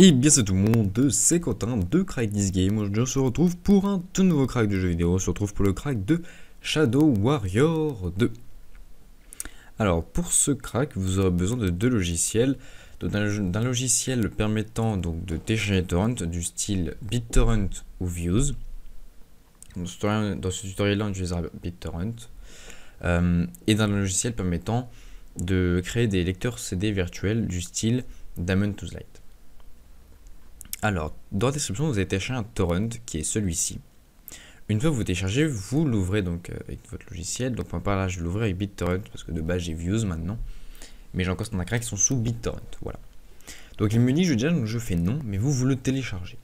Et bien c'est tout le monde, c'est Quentin de Crack This Game. Aujourd'hui on se retrouve pour un tout nouveau crack de jeu vidéo. On se retrouve pour le crack de Shadow Warrior 2. Alors pour ce crack vous aurez besoin de deux logiciels. D'un logiciel permettant donc de télécharger torrent du style BitTorrent ou Views. Dans ce tutoriel là on utilisera BitTorrent. Et d'un logiciel permettant de créer des lecteurs CD virtuels du style Daemon Tools Lite. Alors, dans la description, vous avez téléchargé un torrent qui est celui-ci. Une fois que vous téléchargez, vous l'ouvrez donc avec votre logiciel. Donc, par là, je l'ouvre avec BitTorrent parce que de base, j'ai Views maintenant. Mais j'ai encore certains cracks qui sont sous BitTorrent. Voilà. Donc, il me dit, je fais non, mais vous le téléchargez.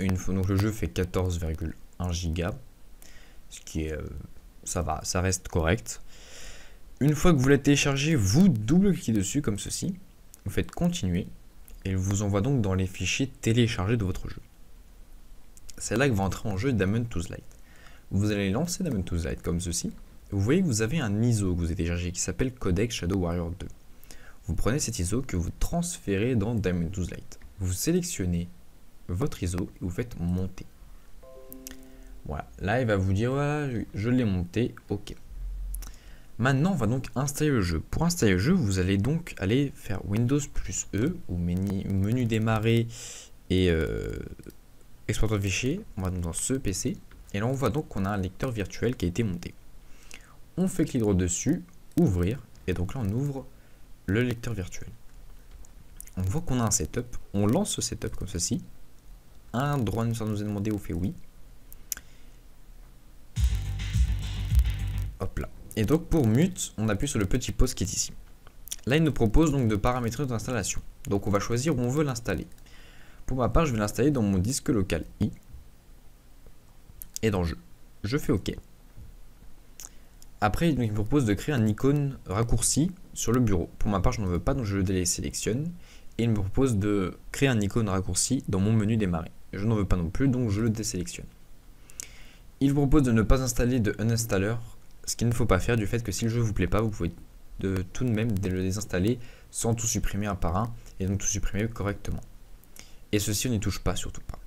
Une fois, donc, le jeu fait 14,1 Go. Ce qui est. Ça va, ça reste correct. Une fois que vous l'avez téléchargé, vous double-cliquez dessus comme ceci. Vous faites continuer. Et il vous envoie donc dans les fichiers téléchargés de votre jeu. C'est là que va entrer en jeu Daemon Tools Lite. Vous allez lancer Daemon Tools Lite comme ceci. Vous voyez que vous avez un ISO que vous avez téléchargé qui s'appelle Codex Shadow Warrior 2. Vous prenez cet ISO que vous transférez dans Daemon Tools Lite. Vous sélectionnez votre ISO et vous faites monter. Voilà, là il va vous dire voilà, je l'ai monté, ok. Maintenant, on va donc installer le jeu. Pour installer le jeu, vous allez donc aller faire Windows plus E ou menu démarrer et exporteur de fichiers. On va donc dans ce PC et là on voit donc qu'on a un lecteur virtuel qui a été monté. On fait clic droit dessus, ouvrir et donc là on ouvre le lecteur virtuel. On voit qu'on a un setup. On lance ce setup comme ceci. Un droit nous a demandé, on fait oui. Hop là. Et donc pour mute, on appuie sur le petit pause qui est ici. Là, il nous propose donc de paramétrer notre installation. Donc on va choisir où on veut l'installer. Pour ma part, je vais l'installer dans mon disque local I. Et dans jeu. Je fais OK. Après, il me propose de créer un icône raccourci sur le bureau. Pour ma part, je n'en veux pas, donc je le désélectionne. Et il me propose de créer un icône raccourci dans mon menu démarrer. Je n'en veux pas non plus, donc je le désélectionne. Il me propose de ne pas installer de uninstaller. Ce qu'il ne faut pas faire du fait que si le jeu ne vous plaît pas, vous pouvez tout de même le désinstaller sans tout supprimer un par un et donc tout supprimer correctement. Et ceci, on n'y touche pas, surtout pas.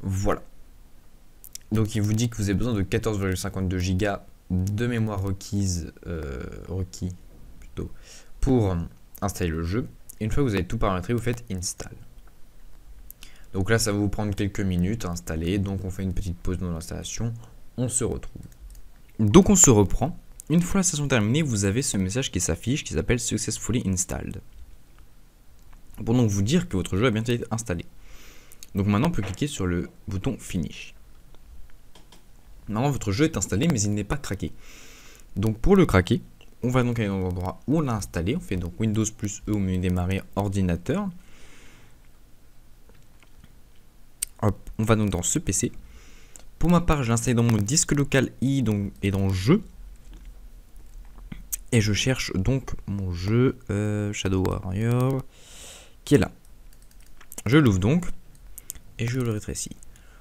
Voilà. Donc il vous dit que vous avez besoin de 14,52 Go de mémoire requis pour installer le jeu. Et une fois que vous avez tout paramétré, vous faites install. Donc là, ça va vous prendre quelques minutes à installer. Donc on fait une petite pause dans l'installation. On se retrouve. Donc on se reprend. Une fois la session terminée, vous avez ce message qui s'affiche qui s'appelle Successfully Installed. Pour donc vous dire que votre jeu a bien été installé. Donc maintenant on peut cliquer sur le bouton Finish. Maintenant votre jeu est installé mais il n'est pas craqué. Donc pour le craquer, on va donc aller dans l'endroit où on l'a installé. On fait donc Windows plus E au menu démarrer ordinateur. Hop, on va donc dans ce PC. Pour ma part, je l'ai installé dans mon disque local I et dans jeu. Et je cherche donc mon jeu Shadow Warrior qui est là. Je l'ouvre donc et je le rétrécis.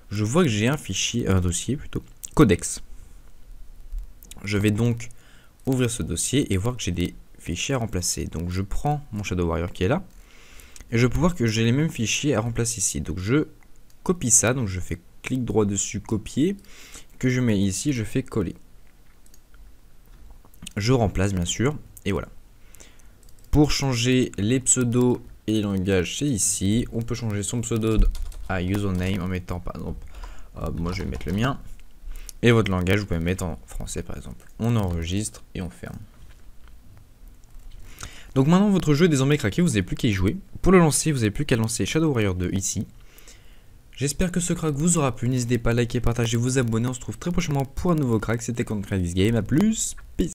Je vois que j'ai un fichier, un dossier plutôt, codex. Je vais donc ouvrir ce dossier et voir que j'ai des fichiers à remplacer. Donc je prends mon Shadow Warrior qui est là. Et je peux voir que j'ai les mêmes fichiers à remplacer ici. Donc je copie ça, donc je fais clic droit dessus, copier, que je mets ici, je fais coller. Je remplace bien sûr, et voilà. Pour changer les pseudos et les langages, c'est ici. On peut changer son pseudo à username en mettant par exemple, moi je vais mettre le mien. Et votre langage, vous pouvez mettre en français par exemple. On enregistre et on ferme. Donc maintenant votre jeu est désormais craqué, vous n'avez plus qu'à y jouer. Pour le lancer, vous n'avez plus qu'à lancer Shadow Warrior 2 ici. J'espère que ce crack vous aura plu, n'hésitez pas à liker, partager, vous abonner, on se retrouve très prochainement pour un nouveau crack, c'était Crack This Game, à plus, peace.